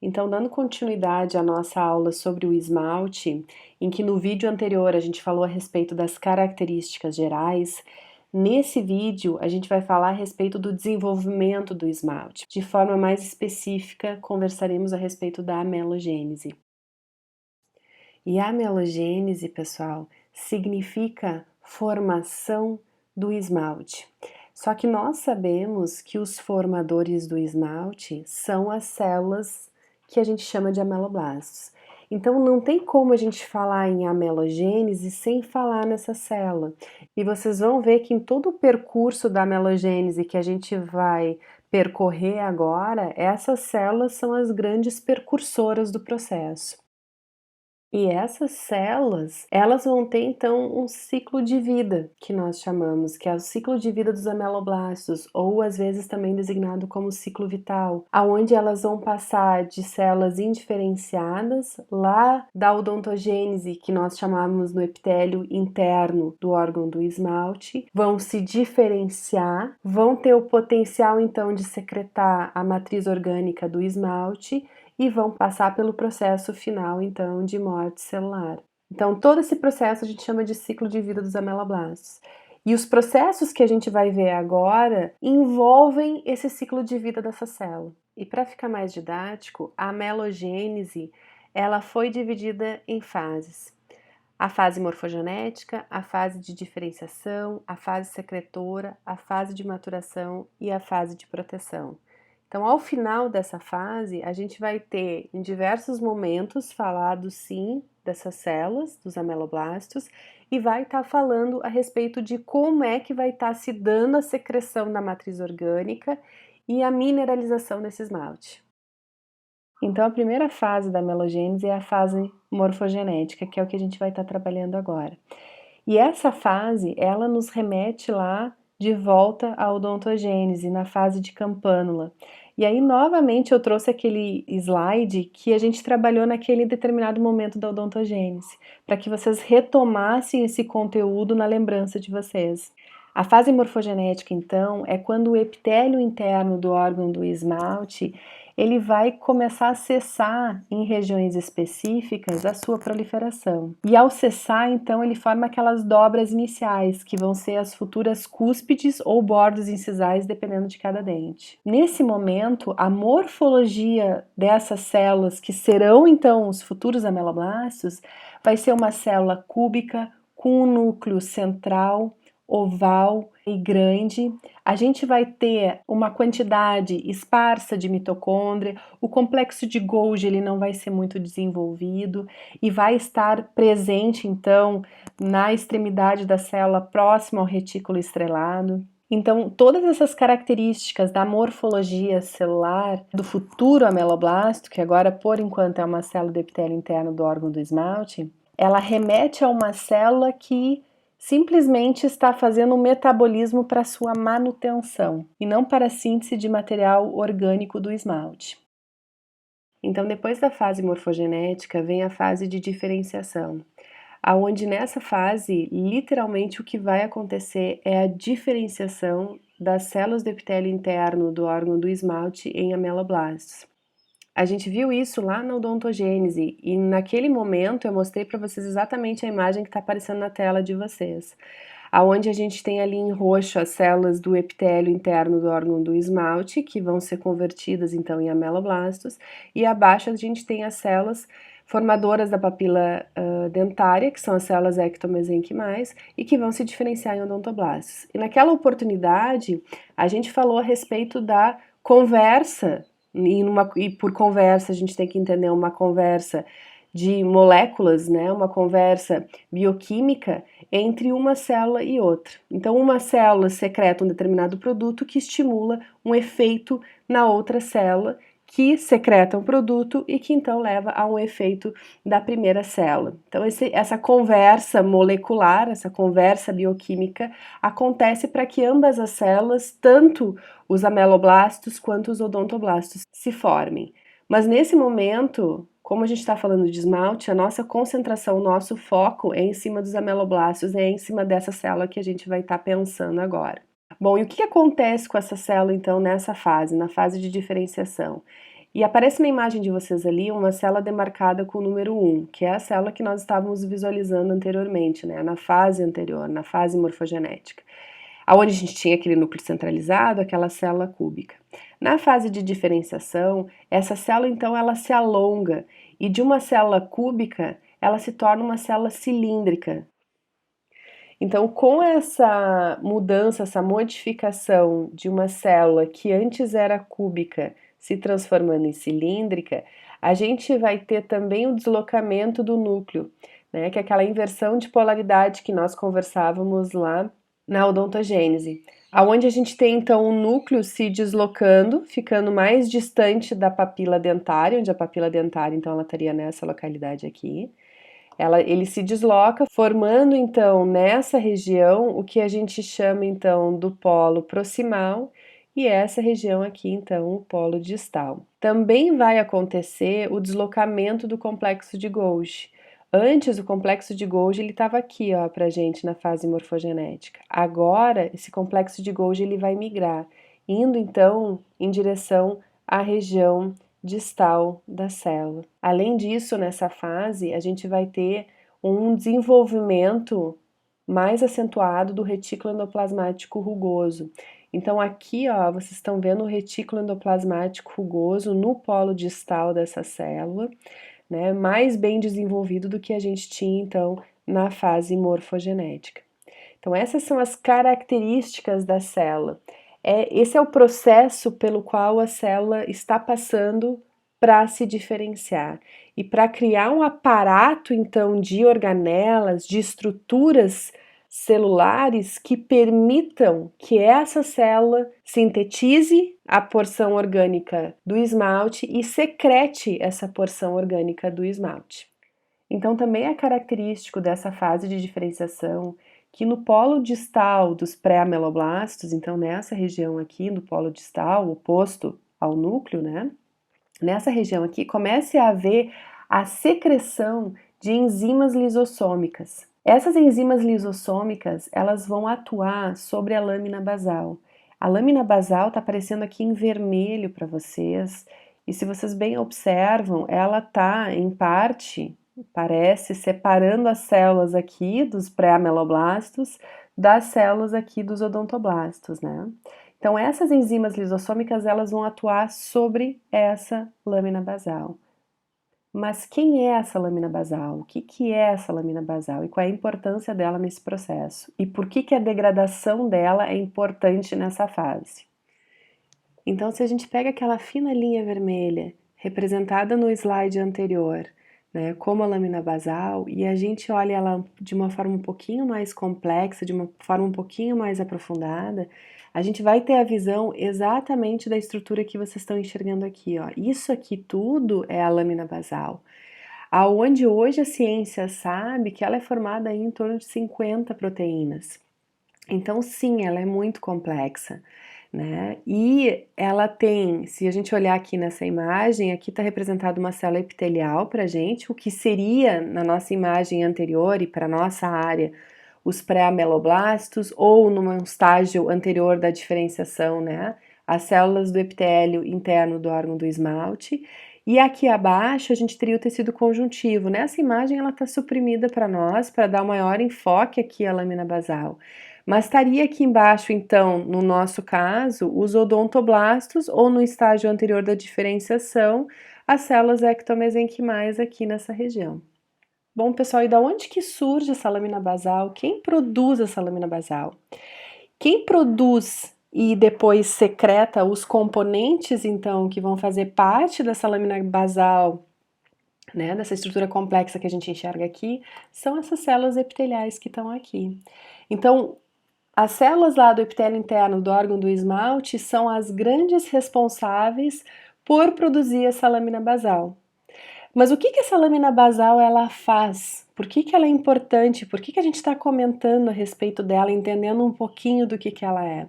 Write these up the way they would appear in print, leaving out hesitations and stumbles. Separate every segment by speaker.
Speaker 1: Então, dando continuidade à nossa aula sobre o esmalte, em que no vídeo anterior a gente falou a respeito das características gerais, nesse vídeo a gente vai falar a respeito do desenvolvimento do esmalte. De forma mais específica, conversaremos a respeito da amelogênese. E a amelogênese, pessoal, significa formação do esmalte. Só que nós sabemos que os formadores do esmalte são as células que a gente chama de ameloblastos. Então não tem como a gente falar em amelogênese sem falar nessa célula. E vocês vão ver que em todo o percurso da amelogênese que a gente vai percorrer agora, essas células são as grandes percursoras do processo. E essas células, elas vão ter então um ciclo de vida, que nós chamamos, que é o ciclo de vida dos ameloblastos, ou às vezes também designado como ciclo vital, aonde elas vão passar de células indiferenciadas, lá da odontogênese, que nós chamamos no epitélio interno do órgão do esmalte, vão se diferenciar, vão ter o potencial então de secretar a matriz orgânica do esmalte, e vão passar pelo processo final, então, de morte celular. Então, todo esse processo a gente chama de ciclo de vida dos ameloblastos. E os processos que a gente vai ver agora envolvem esse ciclo de vida dessa célula. E para ficar mais didático, a amelogênese, ela foi dividida em fases. A fase morfogenética, a fase de diferenciação, a fase secretora, a fase de maturação e a fase de proteção. Então, ao final dessa fase, a gente vai ter em diversos momentos falado sim dessas células, dos ameloblastos, e vai estar falando a respeito de como é que vai estar se dando a secreção da matriz orgânica e a mineralização desse esmalte. Então, a primeira fase da amelogênese é a fase morfogenética, que é o que a gente vai estar trabalhando agora. E essa fase, ela nos remete lá de volta à odontogênese, na fase de campânula. E aí, novamente, eu trouxe aquele slide que a gente trabalhou naquele determinado momento da odontogênese, para que vocês retomassem esse conteúdo na lembrança de vocês. A fase morfogenética, então, é quando o epitélio interno do órgão do esmalte ele vai começar a cessar em regiões específicas a sua proliferação. E ao cessar, então, ele forma aquelas dobras iniciais, que vão ser as futuras cúspides ou bordos incisais, dependendo de cada dente. Nesse momento, a morfologia dessas células, que serão então os futuros ameloblastos, vai ser uma célula cúbica com um núcleo central, oval e grande. A gente vai ter uma quantidade esparsa de mitocôndria, o complexo de Golgi ele não vai ser muito desenvolvido e vai estar presente então na extremidade da célula próxima ao retículo estrelado. Então, todas essas características da morfologia celular do futuro ameloblasto, que agora por enquanto é uma célula do epitélio interno do órgão do esmalte, ela remete a uma célula que simplesmente está fazendo um metabolismo para sua manutenção e não para a síntese de material orgânico do esmalte. Então, depois da fase morfogenética, vem a fase de diferenciação, aonde nessa fase, literalmente o que vai acontecer é a diferenciação das células do epitélio interno do órgão do esmalte em ameloblastos. A gente viu isso lá na odontogênese e naquele momento eu mostrei para vocês exatamente a imagem que está aparecendo na tela de vocês, aonde a gente tem ali em roxo as células do epitélio interno do órgão do esmalte, que vão ser convertidas então em ameloblastos, e abaixo a gente tem as células formadoras da papila dentária, que são as células ectomesenquimais, e que vão se diferenciar em odontoblastos. E naquela oportunidade, a gente falou a respeito da conversa. E por conversa, a gente tem que entender uma conversa de moléculas, né? Uma conversa bioquímica entre uma célula e outra. Então, uma célula secreta um determinado produto que estimula um efeito na outra célula, que secreta um produto e que então leva a um efeito da primeira célula. Então, essa conversa molecular, essa conversa bioquímica, acontece para que ambas as células, tanto os ameloblastos quanto os odontoblastos, se formem. Mas nesse momento, como a gente está falando de esmalte, a nossa concentração, o nosso foco é em cima dos ameloblastos, é em cima dessa célula que a gente vai estar pensando agora. Bom, e o que acontece com essa célula, então, nessa fase, na fase de diferenciação? E aparece na imagem de vocês ali uma célula demarcada com o número 1, que é a célula que nós estávamos visualizando anteriormente, né, na fase anterior, na fase morfogenética. Aonde a gente tinha aquele núcleo centralizado, aquela célula cúbica. Na fase de diferenciação, essa célula então ela se alonga e de uma célula cúbica ela se torna uma célula cilíndrica. Então, com essa mudança, essa modificação de uma célula que antes era cúbica se transformando em cilíndrica, a gente vai ter também o deslocamento do núcleo, né, que é aquela inversão de polaridade que nós conversávamos lá na odontogênese, aonde a gente tem então o núcleo se deslocando, ficando mais distante da papila dentária, onde a papila dentária então ela estaria nessa localidade aqui. Ele se desloca, formando então nessa região o que a gente chama então do polo proximal e essa região aqui então o polo distal. Também vai acontecer o deslocamento do complexo de Golgi. Antes o complexo de Golgi ele estava aqui, ó, pra gente na fase morfogenética. Agora esse complexo de Golgi ele vai migrar, indo então em direção à região distal da célula. Além disso, nessa fase, a gente vai ter um desenvolvimento mais acentuado do retículo endoplasmático rugoso. Então, aqui, ó, vocês estão vendo o retículo endoplasmático rugoso no polo distal dessa célula, né, mais bem desenvolvido do que a gente tinha, então, na fase morfogenética. Então, essas são as características da célula. Esse é o processo pelo qual a célula está passando para se diferenciar. E para criar um aparato, então, de organelas, de estruturas celulares que permitam que essa célula sintetize a porção orgânica do esmalte e secrete essa porção orgânica do esmalte. Então, também é característico dessa fase de diferenciação que no polo distal dos pré-ameloblastos, então nessa região aqui, no polo distal, oposto ao núcleo, né? Nessa região aqui, comece a haver a secreção de enzimas lisossômicas. Essas enzimas lisossômicas, elas vão atuar sobre a lâmina basal. A lâmina basal está aparecendo aqui em vermelho para vocês, e se vocês bem observam, ela está, em parte, parece, separando as células aqui dos pré-ameloblastos das células aqui dos odontoblastos, né? Então, essas enzimas lisossômicas, elas vão atuar sobre essa lâmina basal. Mas quem é essa lâmina basal? O que é essa lâmina basal? E qual é a importância dela nesse processo? E por que a degradação dela é importante nessa fase? Então, se a gente pega aquela fina linha vermelha, representada no slide anterior, né, como a lâmina basal, e a gente olha ela de uma forma um pouquinho mais complexa, de uma forma um pouquinho mais aprofundada, a gente vai ter a visão exatamente da estrutura que vocês estão enxergando aqui, ó. Isso aqui tudo é a lâmina basal, aonde hoje a ciência sabe que ela é formada em torno de 50 proteínas. Então, sim, ela é muito complexa, né? E ela tem, se a gente olhar aqui nessa imagem, aqui está representada uma célula epitelial para a gente, o que seria na nossa imagem anterior e para nossa área os pré-ameloblastos, ou num estágio anterior da diferenciação, né? As células do epitélio interno do órgão do esmalte. E aqui abaixo a gente teria o tecido conjuntivo. Nessa imagem ela está suprimida para nós, para dar um maior enfoque aqui à lâmina basal. Mas estaria aqui embaixo, então, no nosso caso, os odontoblastos, ou no estágio anterior da diferenciação, as células ectomesenquimais aqui nessa região. Bom, pessoal, e da onde que surge essa lâmina basal? Quem produz essa lâmina basal? Quem produz e depois secreta os componentes, então, que vão fazer parte dessa lâmina basal, né, dessa estrutura complexa que a gente enxerga aqui, são essas células epiteliais que estão aqui. Então, as células lá do epitélio interno do órgão do esmalte são as grandes responsáveis por produzir essa lâmina basal. Mas o que essa lâmina basal ela faz? Por que ela é importante? Por que a gente está comentando a respeito dela, entendendo um pouquinho do que ela é?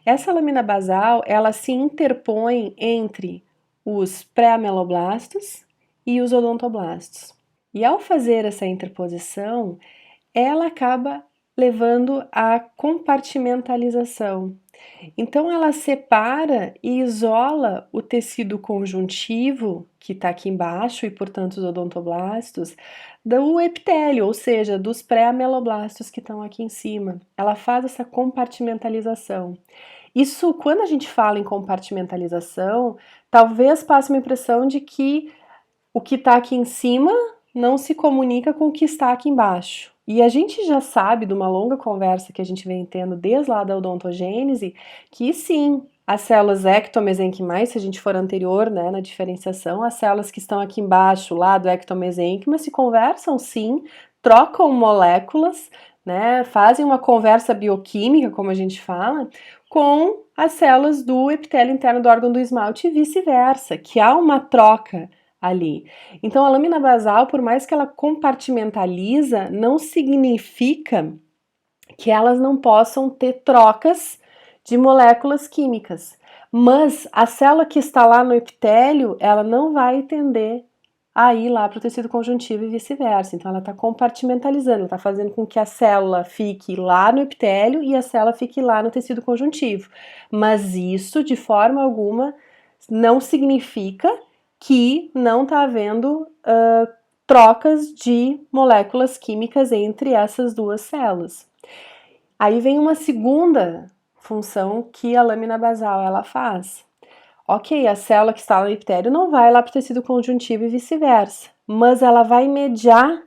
Speaker 1: Essa lâmina basal, ela se interpõe entre os pré-ameloblastos e os odontoblastos. E ao fazer essa interposição, ela acaba levando à compartimentalização. Então, ela separa e isola o tecido conjuntivo, que está aqui embaixo, e portanto os odontoblastos, do epitélio, ou seja, dos pré-ameloblastos que estão aqui em cima. Ela faz essa compartimentalização. Isso, quando a gente fala em compartimentalização, talvez passe uma impressão de que o que está aqui em cima não se comunica com o que está aqui embaixo. E a gente já sabe, de uma longa conversa que a gente vem tendo desde lá da odontogênese, que sim, as células ectomesenquimais, se a gente for anterior, né, na diferenciação, as células que estão aqui embaixo, lá do ectomesenquima, se conversam sim, trocam moléculas, né, fazem uma conversa bioquímica, como a gente fala, com as células do epitélio interno do órgão do esmalte e vice-versa, que há uma troca ali. Então, a lâmina basal, por mais que ela compartimentaliza, não significa que elas não possam ter trocas de moléculas químicas. Mas a célula que está lá no epitélio, ela não vai tender a ir lá para o tecido conjuntivo e vice-versa. Então, ela está compartimentalizando, está fazendo com que a célula fique lá no epitélio e a célula fique lá no tecido conjuntivo. Mas isso, de forma alguma, não significa que não está havendo trocas de moléculas químicas entre essas duas células. Aí vem uma segunda função que a lâmina basal ela faz. Ok, a célula que está no epitélio não vai lá para o tecido conjuntivo e vice-versa, mas ela vai mediar,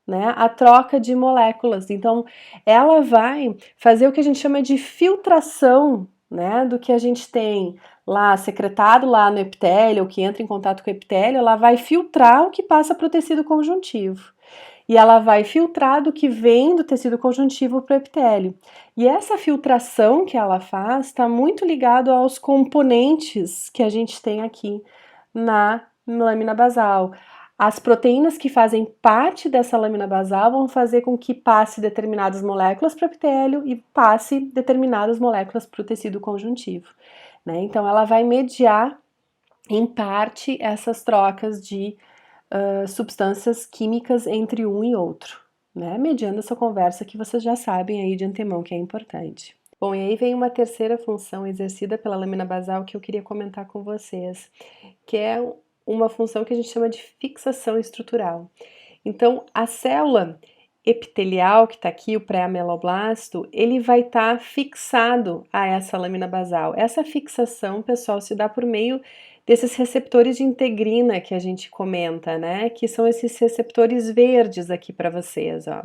Speaker 1: né, a troca de moléculas. Então, ela vai fazer o que a gente chama de filtração, né, do que a gente tem lá secretado lá no epitélio, ou que entra em contato com o epitélio, ela vai filtrar o que passa para o tecido conjuntivo. E ela vai filtrar do que vem do tecido conjuntivo para o epitélio. E essa filtração que ela faz está muito ligado aos componentes que a gente tem aqui na lâmina basal. As proteínas que fazem parte dessa lâmina basal vão fazer com que passe determinadas moléculas para o epitélio e passe determinadas moléculas para o tecido conjuntivo, né? Então, ela vai mediar, em parte, essas trocas de substâncias químicas entre um e outro, né? Mediando essa conversa que vocês já sabem aí de antemão que é importante. Bom, e aí vem uma terceira função exercida pela lâmina basal que eu queria comentar com vocês, que é uma função que a gente chama de fixação estrutural. Então, a célula epitelial que está aqui, o pré-ameloblasto, ele vai estar fixado a essa lâmina basal. Essa fixação, pessoal, se dá por meio desses receptores de integrina que a gente comenta, né? Que são esses receptores verdes aqui para vocês, ó,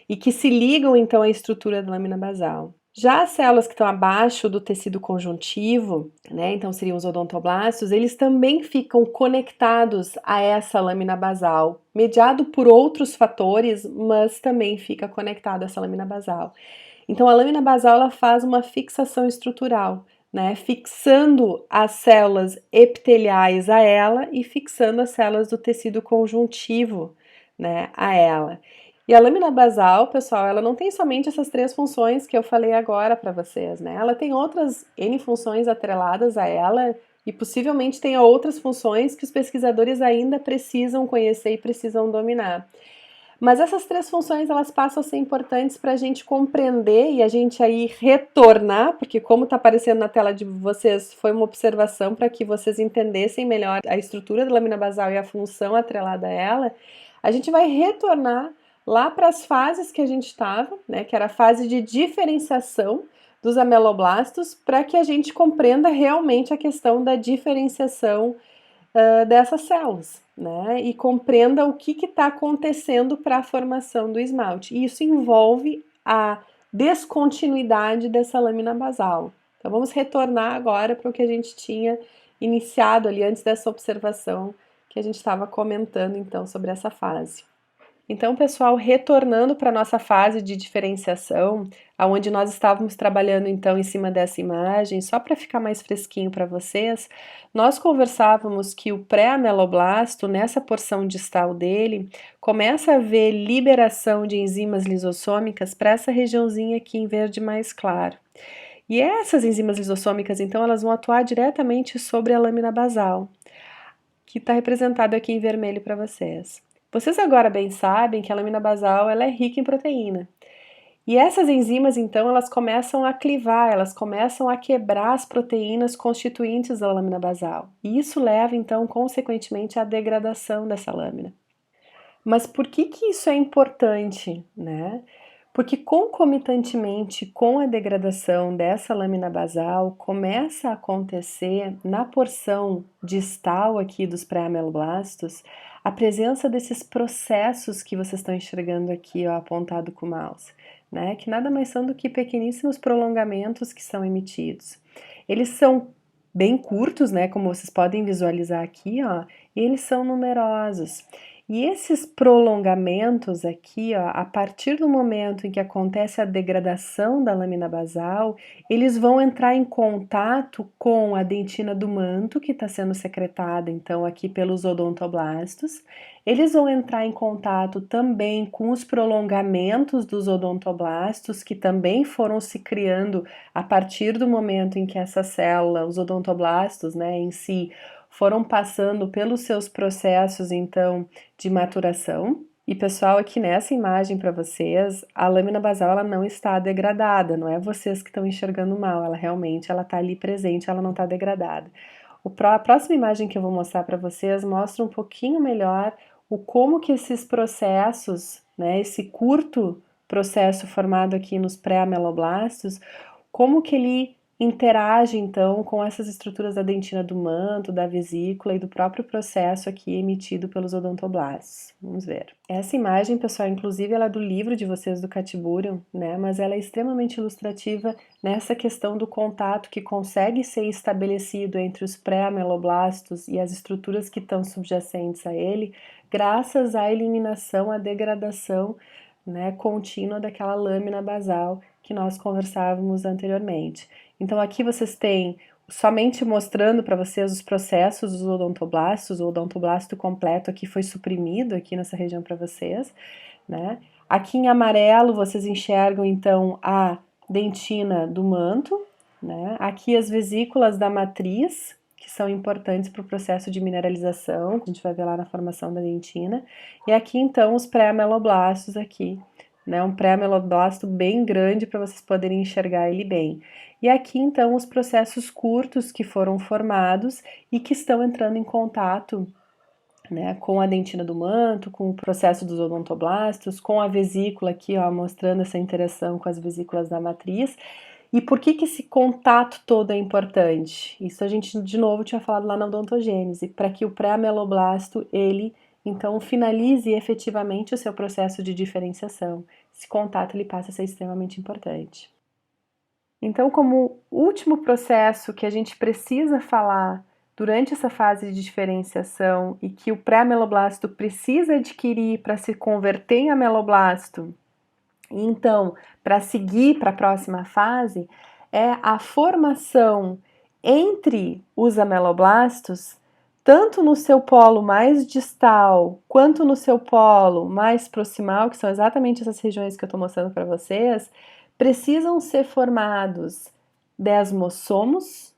Speaker 1: e que se ligam então à estrutura da lâmina basal. Já as células que estão abaixo do tecido conjuntivo, né, então seriam os odontoblastos, eles também ficam conectados a essa lâmina basal, mediado por outros fatores, mas também fica conectado a essa lâmina basal. Então a lâmina basal ela faz uma fixação estrutural, né, fixando as células epiteliais a ela e fixando as células do tecido conjuntivo, né, a ela. E a lâmina basal, pessoal, ela não tem somente essas três funções que eu falei agora para vocês, né? Ela tem outras N funções atreladas a ela e possivelmente tenha outras funções que os pesquisadores ainda precisam conhecer e precisam dominar. Mas essas três funções, elas passam a ser importantes para a gente compreender e a gente aí retornar, porque como está aparecendo na tela de vocês, foi uma observação para que vocês entendessem melhor a estrutura da lâmina basal e a função atrelada a ela, a gente vai retornar lá para as fases que a gente estava, né, que era a fase de diferenciação dos ameloblastos, para que a gente compreenda realmente a questão da diferenciação dessas células, né, e compreenda o que está acontecendo para a formação do esmalte. E isso envolve a descontinuidade dessa lâmina basal. Então vamos retornar agora para o que a gente tinha iniciado ali antes dessa observação que a gente estava comentando então sobre essa fase. Então, pessoal, retornando para a nossa fase de diferenciação, aonde nós estávamos trabalhando então em cima dessa imagem, só para ficar mais fresquinho para vocês, nós conversávamos que o pré-ameloblasto, nessa porção distal dele, começa a haver liberação de enzimas lisossômicas para essa regiãozinha aqui em verde mais claro. E essas enzimas lisossômicas, então, elas vão atuar diretamente sobre a lâmina basal, que está representado aqui em vermelho para vocês. Vocês agora bem sabem que a lâmina basal ela é rica em proteína. E essas enzimas, então, elas começam a clivar, elas começam a quebrar as proteínas constituintes da lâmina basal. E isso leva, então, consequentemente, à degradação dessa lâmina. Mas por que que isso é importante, né? Porque concomitantemente com a degradação dessa lâmina basal, começa a acontecer na porção distal aqui dos pré-ameloblastos a presença desses processos que vocês estão enxergando aqui, ó, apontado com o mouse, né? Que nada mais são do que pequeníssimos prolongamentos que são emitidos. Eles são bem curtos, né? Como vocês podem visualizar aqui, ó, e eles são numerosos. E esses prolongamentos aqui, ó, a partir do momento em que acontece a degradação da lâmina basal, eles vão entrar em contato com a dentina do manto, que está sendo secretada, então, aqui pelos odontoblastos. Eles vão entrar em contato também com os prolongamentos dos odontoblastos, que também foram se criando a partir do momento em que essa célula, os odontoblastos, né, em si, foram passando pelos seus processos, então, de maturação. E pessoal, aqui nessa imagem para vocês, a lâmina basal ela não está degradada, não é vocês que estão enxergando mal, ela realmente ela está ali presente, ela não está degradada. A próxima imagem que eu vou mostrar para vocês mostra um pouquinho melhor o como que esses processos, né, esse curto processo formado aqui nos pré-ameloblastos, como que ele interage então com essas estruturas da dentina do manto, da vesícula e do próprio processo aqui emitido pelos odontoblastos. Vamos ver. Essa imagem, pessoal, inclusive ela é do livro de vocês do Catiburium, né? Mas ela é extremamente ilustrativa nessa questão do contato que consegue ser estabelecido entre os pré-ameloblastos e as estruturas que estão subjacentes a ele, graças à eliminação, à degradação, né, contínua daquela lâmina basal que nós conversávamos anteriormente. Então aqui vocês têm somente mostrando para vocês os processos dos odontoblastos, o odontoblasto completo aqui foi suprimido aqui nessa região para vocês, né? Aqui em amarelo vocês enxergam então a dentina do manto, né? Aqui as vesículas da matriz, que são importantes para o processo de mineralização, que a gente vai ver lá na formação da dentina, e aqui então os pré-ameloblastos aqui, né? Um pré-ameloblasto bem grande para vocês poderem enxergar ele bem. E aqui então os processos curtos que foram formados e que estão entrando em contato, né, com a dentina do manto, com o processo dos odontoblastos, com a vesícula aqui, ó, mostrando essa interação com as vesículas da matriz. E por que que esse contato todo é importante? Isso a gente, de novo, tinha falado lá na odontogênese, para que o pré-ameloblasto, ele, então, finalize efetivamente o seu processo de diferenciação. Esse contato, ele passa a ser extremamente importante. Então, como último processo que a gente precisa falar durante essa fase de diferenciação e que o pré-ameloblasto precisa adquirir para se converter em ameloblasto, e então, para seguir para a próxima fase, é a formação entre os ameloblastos, tanto no seu polo mais distal, quanto no seu polo mais proximal, que são exatamente essas regiões que eu estou mostrando para vocês, precisam ser formados desmossomos,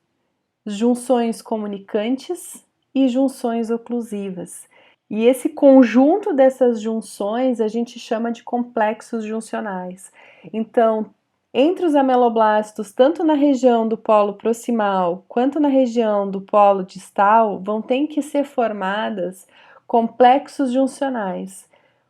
Speaker 1: junções comunicantes e junções oclusivas. E esse conjunto dessas junções a gente chama de complexos juncionais. Então, entre os ameloblastos, tanto na região do polo proximal quanto na região do polo distal, vão ter que ser formadas complexos juncionais,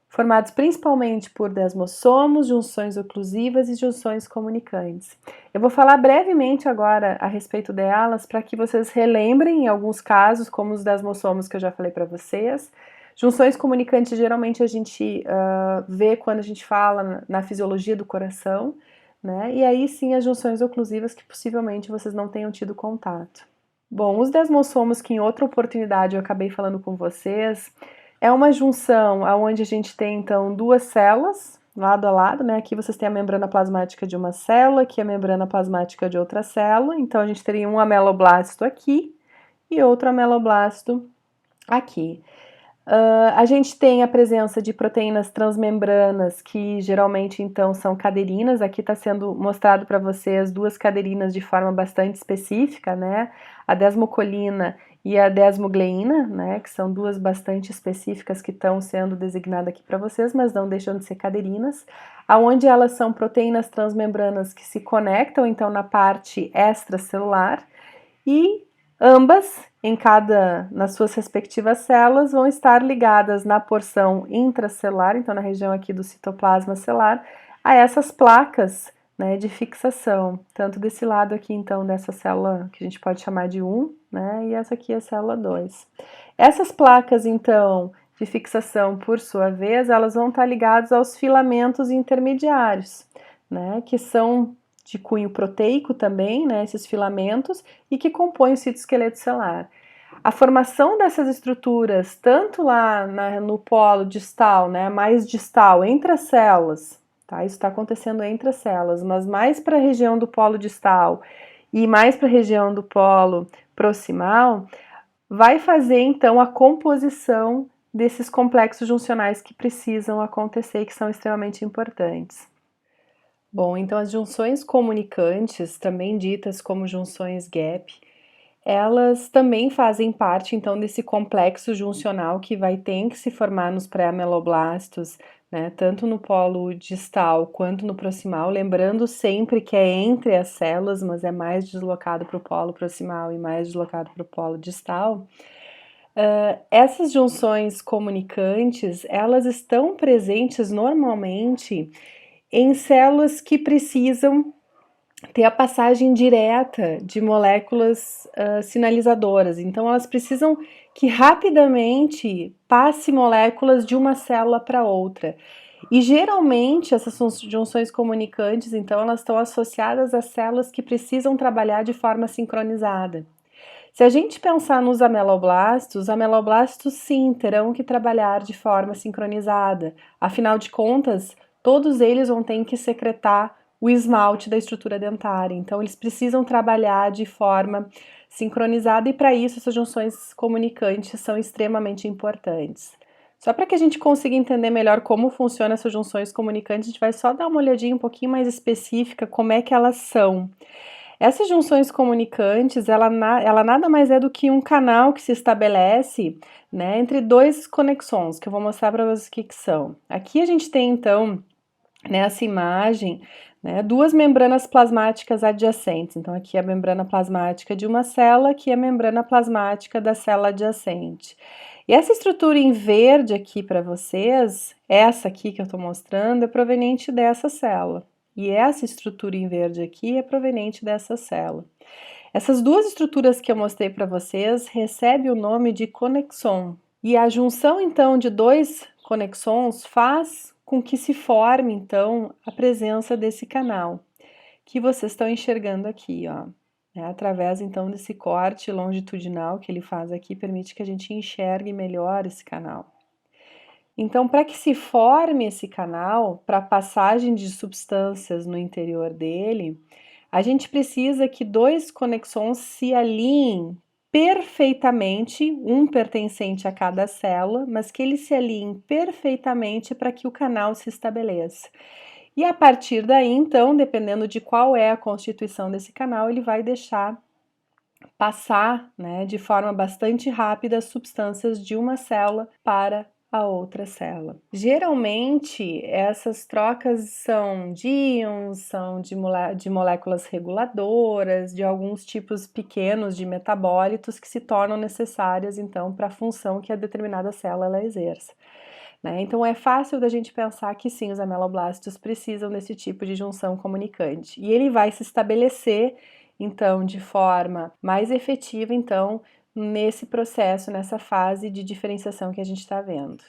Speaker 1: formados principalmente por desmossomos, junções oclusivas e junções comunicantes. Eu vou falar brevemente agora a respeito delas para que vocês relembrem em alguns casos, como os desmossomos que eu já falei para vocês. Junções comunicantes geralmente a gente vê quando a gente fala na fisiologia do coração, né? E aí sim as junções oclusivas que possivelmente vocês não tenham tido contato. Bom, os desmossomos que em outra oportunidade eu acabei falando com vocês, é uma junção onde a gente tem, então, duas células, lado a lado, né? Aqui vocês têm a membrana plasmática de uma célula, aqui a membrana plasmática de outra célula. Então, a gente teria um ameloblasto aqui e outro ameloblasto aqui. A gente tem a presença de proteínas transmembranas, que geralmente, então, são caderinas. Aqui está sendo mostrado para vocês duas caderinas de forma bastante específica, né? A desmocolina e a desmogleína, né, que são duas bastante específicas que estão sendo designadas aqui para vocês, mas não deixam de ser caderinas, aonde elas são proteínas transmembranas que se conectam, então, na parte extracelular, e ambas, nas suas respectivas células, vão estar ligadas na porção intracelular, então na região aqui do citoplasma celular, a essas placas, né, de fixação, tanto desse lado aqui, então, dessa célula que a gente pode chamar de 1, né, e essa aqui é a célula 2. Essas placas, então, de fixação, por sua vez, elas vão estar ligadas aos filamentos intermediários, né, que são de cunho proteico também, né, esses filamentos, e que compõem o citoesqueleto celular. A formação dessas estruturas, tanto lá no polo distal, né, mais distal, entre as células, tá? Isso está acontecendo entre as células, mas mais para a região do polo distal e mais para a região do polo proximal, vai fazer então a composição desses complexos juncionais que precisam acontecer e que são extremamente importantes. Bom, então as junções comunicantes, também ditas como junções gap, elas também fazem parte então desse complexo juncional que vai ter que se formar nos pré-ameloblastos, né, tanto no polo distal quanto no proximal, lembrando sempre que é entre as células, mas é mais deslocado para o polo proximal e mais deslocado para o polo distal. Essas junções comunicantes, elas estão presentes normalmente em células que precisam ter a passagem direta de moléculas sinalizadoras. Então, elas precisam que rapidamente passe moléculas de uma célula para outra. E geralmente essas junções comunicantes, então, elas estão associadas a células que precisam trabalhar de forma sincronizada. Se a gente pensar nos ameloblastos, os ameloblastos sim terão que trabalhar de forma sincronizada. Afinal de contas, todos eles vão ter que secretar o esmalte da estrutura dentária. Então, eles precisam trabalhar de forma sincronizada e, para isso, essas junções comunicantes são extremamente importantes. Só para que a gente consiga entender melhor como funcionam essas junções comunicantes, a gente vai só dar uma olhadinha um pouquinho mais específica como é que elas são. Essas junções comunicantes, ela nada mais é do que um canal que se estabelece, né, entre dois conexões, que eu vou mostrar para vocês o que são. Aqui a gente tem, então, nessa imagem, né, duas membranas plasmáticas adjacentes. Então, aqui é a membrana plasmática de uma célula, aqui é a membrana plasmática da célula adjacente. E essa estrutura em verde aqui para vocês, essa aqui que eu estou mostrando, é proveniente dessa célula. E essa estrutura em verde aqui é proveniente dessa célula. Essas duas estruturas que eu mostrei para vocês recebem o nome de conexon. E a junção, então, de dois conexons faz com que se forme, então, a presença desse canal, que vocês estão enxergando aqui, ó. Através, então, desse corte longitudinal que ele faz aqui, permite que a gente enxergue melhor esse canal. Então, para que se forme esse canal, para a passagem de substâncias no interior dele, a gente precisa que dois conexons se alinhem perfeitamente, um pertencente a cada célula, mas que eles se alinhem perfeitamente para que o canal se estabeleça. E a partir daí, então, dependendo de qual é a constituição desse canal, ele vai deixar passar, né, de forma bastante rápida as substâncias de uma célula para a outra célula. Geralmente, essas trocas são de íons, são de moléculas reguladoras, de alguns tipos pequenos de metabólitos que se tornam necessárias, então, para a função que a determinada célula ela exerce. Né? Então, é fácil da gente pensar que sim, os ameloblastos precisam desse tipo de junção comunicante. E ele vai se estabelecer, então, de forma mais efetiva, então, nesse processo, nessa fase de diferenciação que a gente está vendo.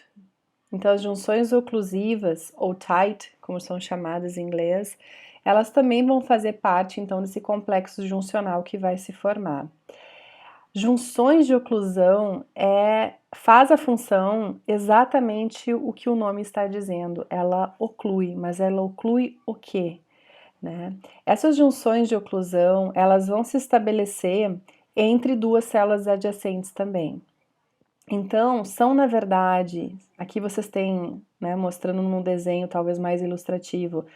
Speaker 1: Então, as junções oclusivas, ou tight, como são chamadas em inglês, elas também vão fazer parte, então, desse complexo juncional que vai se formar. Junções de oclusão faz a função exatamente o que o nome está dizendo, ela oclui, mas ela oclui o quê? Né? Essas junções de oclusão, elas vão se estabelecer entre duas células adjacentes também. Então, são na verdade, aqui vocês têm, né, mostrando num desenho talvez mais ilustrativo,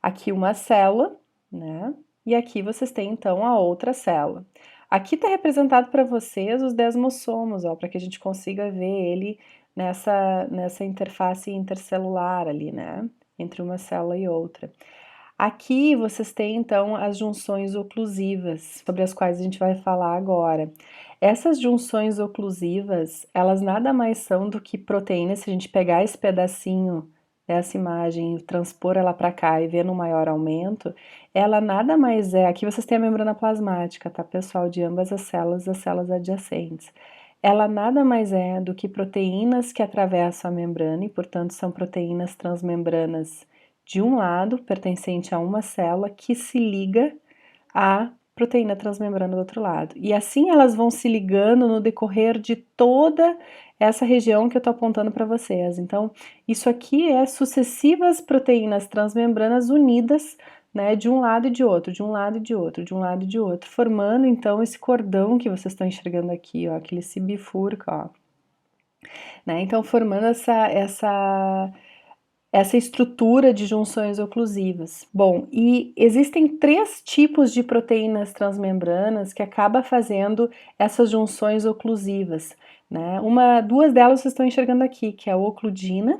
Speaker 1: aqui uma célula, né? E aqui vocês têm então a outra célula. Aqui está representado para vocês os desmossomos, ó, para que a gente consiga ver ele nessa interface intercelular ali, né? Entre uma célula e outra. Aqui vocês têm então as junções oclusivas, sobre as quais a gente vai falar agora. Essas junções oclusivas, elas nada mais são do que proteínas. Se a gente pegar esse pedacinho dessa imagem e transpor ela para cá e ver no maior aumento, ela nada mais é. Aqui vocês têm a membrana plasmática, tá, pessoal? De ambas as células adjacentes. Ela nada mais é do que proteínas que atravessam a membrana e, portanto, são proteínas transmembranas de um lado, pertencente a uma célula, que se liga à proteína transmembrana do outro lado. E assim elas vão se ligando no decorrer de toda essa região que eu estou apontando para vocês. Então, isso aqui é sucessivas proteínas transmembranas unidas, né, de um lado e de outro, de um lado e de outro, de um lado e de outro, formando então esse cordão que vocês estão enxergando aqui, ó, que ele se bifurca, ó. Né? Então, formando essa estrutura de junções oclusivas. Bom, e existem 3 tipos de proteínas transmembranas que acaba fazendo essas junções oclusivas, né? Duas delas vocês estão enxergando aqui, que é a ocludina,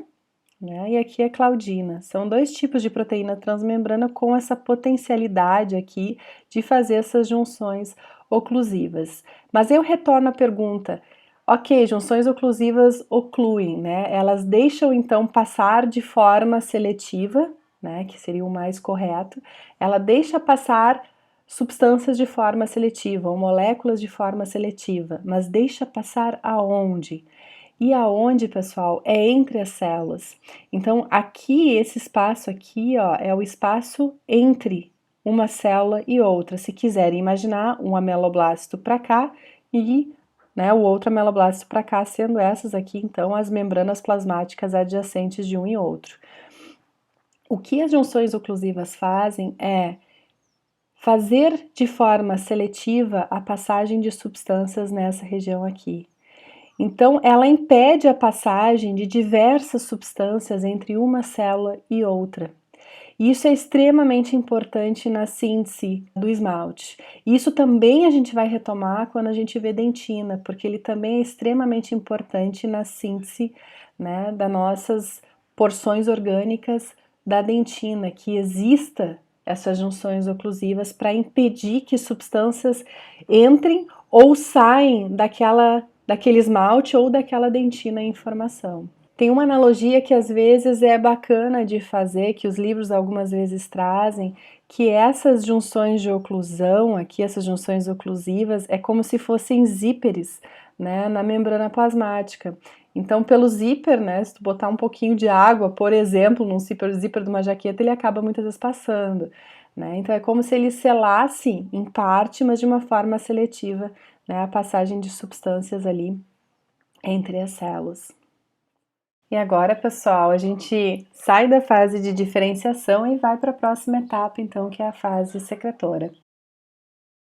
Speaker 1: né? E aqui é a claudina. São 2 tipos de proteína transmembrana com essa potencialidade aqui de fazer essas junções oclusivas. Mas eu retorno à pergunta: ok, junções oclusivas ocluem, né? Elas deixam então passar de forma seletiva, né? Que seria o mais correto. Ela deixa passar substâncias de forma seletiva ou moléculas de forma seletiva, mas deixa passar aonde? E aonde, pessoal? É entre as células. Então, aqui, esse espaço aqui, ó, é o espaço entre uma célula e outra. Se quiserem imaginar, um ameloblasto para cá e, né, o outro ameloblasto para cá, sendo essas aqui, então, as membranas plasmáticas adjacentes de um e outro. O que as junções oclusivas fazem é fazer de forma seletiva a passagem de substâncias nessa região aqui. Então, ela impede a passagem de diversas substâncias entre uma célula e outra. Isso é extremamente importante na síntese do esmalte. Isso também a gente vai retomar quando a gente vê dentina, porque ele também é extremamente importante na síntese, né, das nossas porções orgânicas da dentina, que exista essas junções oclusivas para impedir que substâncias entrem ou saem daquele esmalte ou daquela dentina em formação. Tem uma analogia que às vezes é bacana de fazer, que os livros algumas vezes trazem, que essas junções de oclusão, aqui essas junções oclusivas, é como se fossem zíperes, né, na membrana plasmática. Então, pelo zíper, né, se tu botar um pouquinho de água, por exemplo, num zíper de uma jaqueta, ele acaba muitas vezes passando, né? Então, é como se ele selasse em parte, mas de uma forma seletiva, né, a passagem de substâncias ali entre as células. E agora, pessoal, a gente sai da fase de diferenciação e vai para a próxima etapa, então, que é a fase secretora.